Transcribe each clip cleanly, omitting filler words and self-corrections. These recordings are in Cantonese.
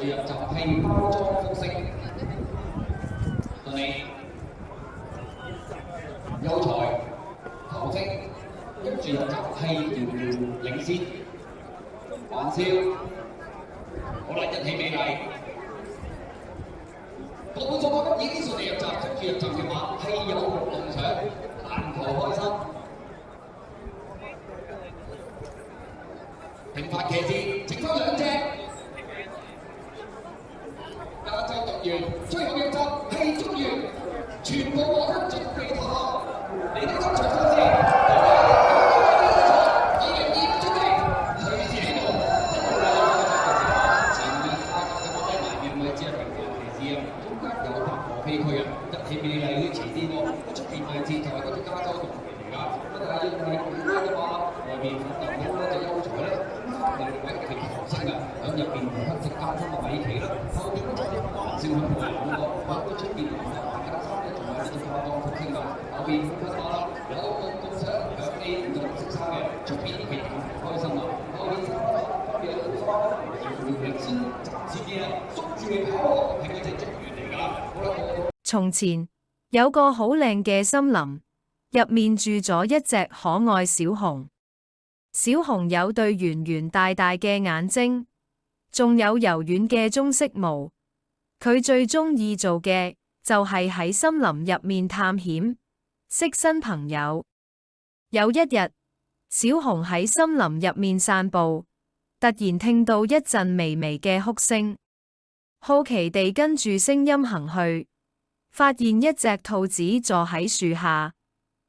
住入就係包裝服飾，但你優才、頭飾，跟住入就係遙遙領先，玩笑，好啦，一起美麗。各位組覺得已經順利入閘，跟住入閘嘅話係有夢想，籃球開心。平凡騎士剩翻兩隻，加州讀完，最後入閘係中完，全部獲得準備投降。你哋今場賽事，2-2準備，隨時起步。前面花格嘅低埋面位置係平凡騎士啊，中間有白河飛區啊，一起美麗啲前線喎，出邊位置就係嗰隻加州讀嚟㗎。咁但係因為嘅話，外面奮鬥緊嗰隻優才咧。另外一條紅色啊，喺入邊黑色加分嘅米奇啦，後邊嗰隻玩笑向外兩個，喺個出邊藍色白加衫咧，仲有呢隻化妝服飾啊，後邊分馬啦，有共賞響 A 5色衫嘅，出邊其他人開心啦，後邊三分分別有花，遙遙領先，暫時啲啦，捉住你跑，係嗰隻捉完嚟㗎。好啦，從前有個好靚嘅森林，入面住咗一隻可愛小熊。小熊有對圓圓大大嘅眼睛，仲有柔軟嘅棕色毛。佢最中意做嘅就係喺森林入面探險，識新朋友。有一日，小熊喺森林入面散步，突然聽到一陣微微嘅哭聲，好奇地跟住聲音行去，發現一隻兔子坐喺樹下，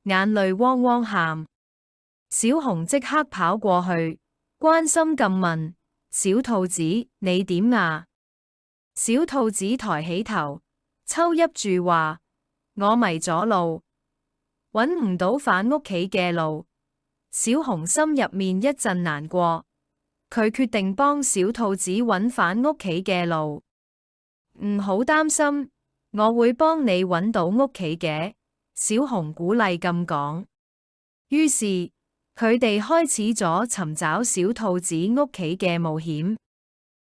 眼淚汪汪喊。小熊即刻跑過去，關心咁問：小兔子，你點啊？小兔子抬起頭，抽泣住話：我迷咗路，搵唔到返屋企嘅路。小熊心入面一陣難過，佢決定幫小兔子搵返屋企嘅路。唔好擔心，我會幫你搵到屋企嘅。小熊鼓勵咁講。於是，佢哋開始咗尋找小兔子屋企嘅冒險。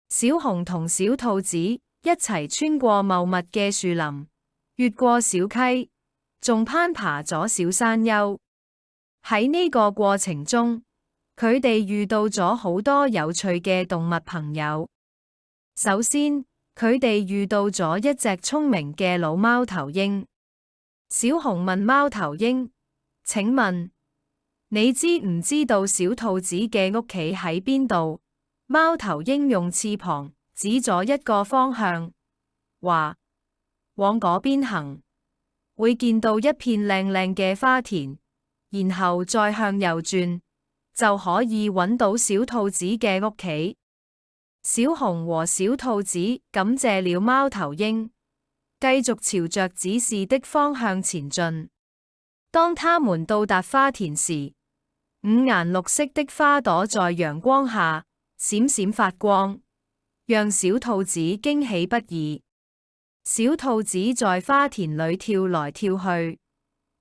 小熊同小兔子一齊穿過茂密嘅樹林，越過小溪，仲攀爬咗小山丘。喺呢個過程中，佢哋遇到咗好多有趣嘅動物朋友。首先，佢哋遇到咗一隻聰明嘅老貓頭鷹。小熊問貓頭鷹：請問，你知唔知道小兔子嘅屋企喺邊度？貓頭鷹用翅膀指咗一個方向，話：往嗰邊行，會見到一片靚靚嘅花田，然後再向右轉，就可以揾到小兔子嘅屋企。小熊和小兔子感謝了貓頭鷹，繼續朝着指示的方向前進。當他們到達花田時，五顏六色的花朵在陽光下閃閃發光，讓小兔子驚喜不已。小兔子在花田裏跳來跳去，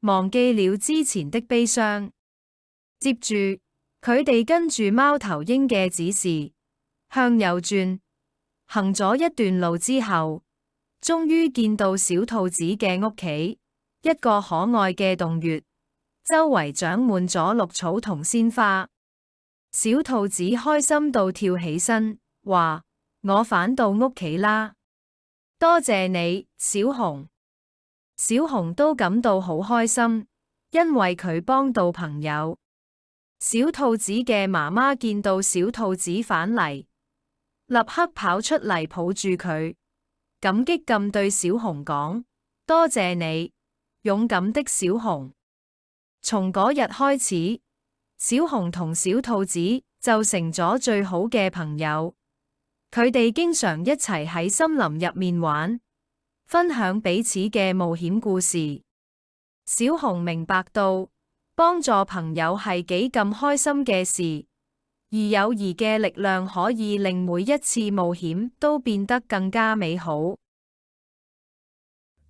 忘記了之前的悲傷。接住，佢哋跟住貓頭鷹嘅指示，向右轉，行咗一段路之後，終於見到小兔子嘅屋企，一個可愛嘅洞穴。周圍長滿咗綠草同鮮花，小兔子開心到跳起身，話：我返到屋企啦！多謝你，小熊。小熊都感到好開心，因為佢幫到朋友。小兔子嘅媽媽見到小兔子返嚟，立刻跑出嚟抱住佢，感激咁對小熊講：多謝你，勇敢的小熊。從嗰日開始，小熊同小兔子就成咗最好嘅朋友。佢哋經常一齊喺森林入面玩，分享彼此嘅冒險故事。小熊明白到，幫助朋友係幾咁開心嘅事，而友誼嘅力量可以令每一次冒險都變得更加美好。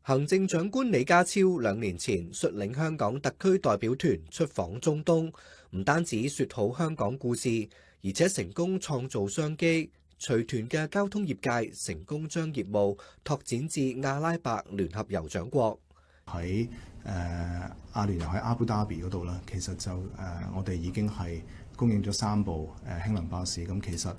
行政長官李家超2年前率領香港特區代表團出訪中東，唔單止說好香港故事，而且成功創造商機，隨團嘅交通業界成功將業務拓展至阿拉伯聯合酋長國。喺阿聯酋喺阿布達比嗰度啦，其實就我哋已經係供應咗3部輕能巴士。咁其實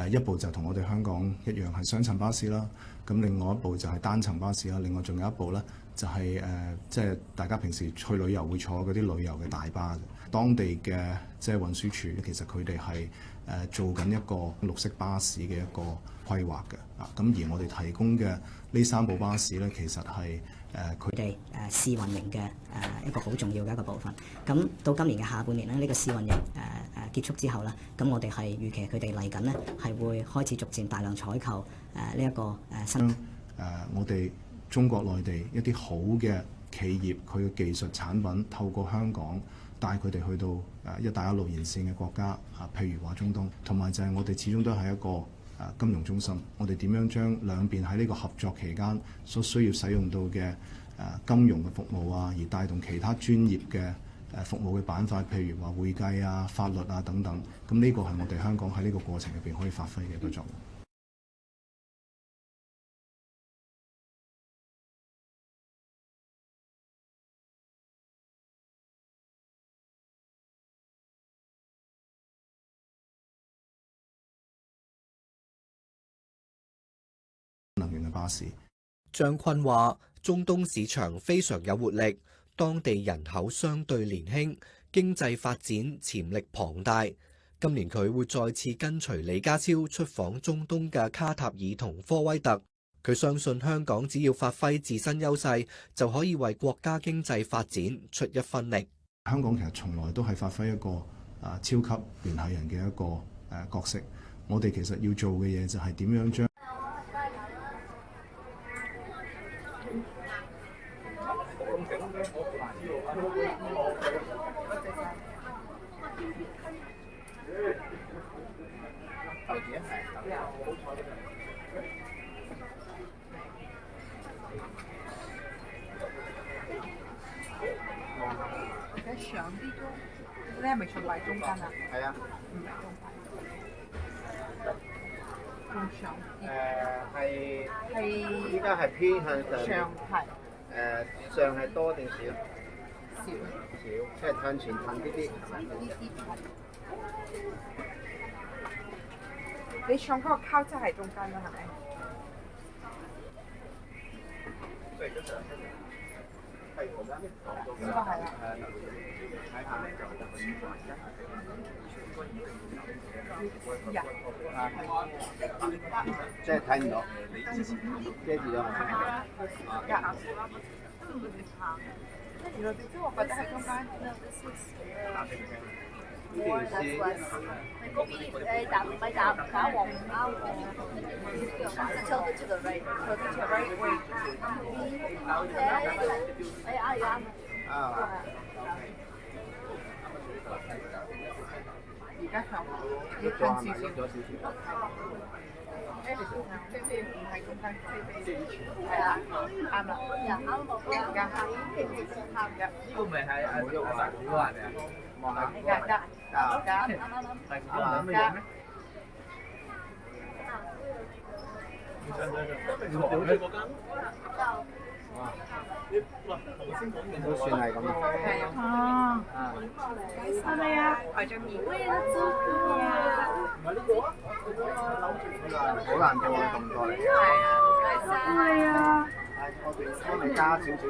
一部就同我哋香港一樣係雙層巴士啦。咁另外一部就係單層巴士啦。另外仲有一部咧就係即係大家平時去旅遊會坐嗰啲旅遊嘅大巴嘅。當地嘅即係運輸署，其實佢哋係做緊一個綠色巴士嘅一個規劃嘅。咁而我哋提供嘅呢3部巴士咧，其實係佢哋試運營嘅一個好重要嘅一個部分。咁到今年嘅下半年咧，呢個試運營結束之後啦，咁我哋係預期佢哋嚟緊呢係會開始逐漸大量採購呢一個新我哋中國內地一啲好嘅企業，佢嘅技術產品透過香港帶佢哋去到一帶一路沿線嘅國家，譬如話中東，同埋就係我哋始終都係一個金融中心。我哋點樣將兩邊喺呢個合作期間所需要使用到嘅金融嘅服務啊，而帶動其他專業嘅服務嘅板塊，譬如話會計啊、法律啊等等。咁呢個係我哋香港喺呢個過程入邊可以發揮嘅一個作用。能源嘅巴士。張坤話：中東市場非常有活力，當地人口相對年輕，經濟發展潛力龐大。今年佢會再次跟隨李家超出訪中東嘅卡塔爾同科威特。佢相信香港只要發揮自身優勢，就可以為國家經濟發展出一分力。香港其實從來都係發揮一個超級聯繫人嘅一個角色。我哋其實要做嘅嘢就係點樣將上啲都，你係咪坐埋中間啊？係啊，唔係中間，仲上啲。係依家係偏向上。上係。上係多定少？少。即係向前近啲啲。你上嗰個交叉係中間啦，係咪？應該係啦。即係睇唔到，遮住咗。原來即係我覺得喺中間。嗰邊搭唔係搭黃唔啱喎，tell it to the right，tell it to the right way。啱。而家向要近少少。即係唔係中間，係啊，啱啦，而家啱嘅。呢個咪係阿大股嗰人嚟啊？望下。啱。大股諗乜嘢咩？都算係咁啊！哦，係咪啊？係張面。好難做啊，咁多嚟。係啊，唔該晒。係啊。我哋加少少。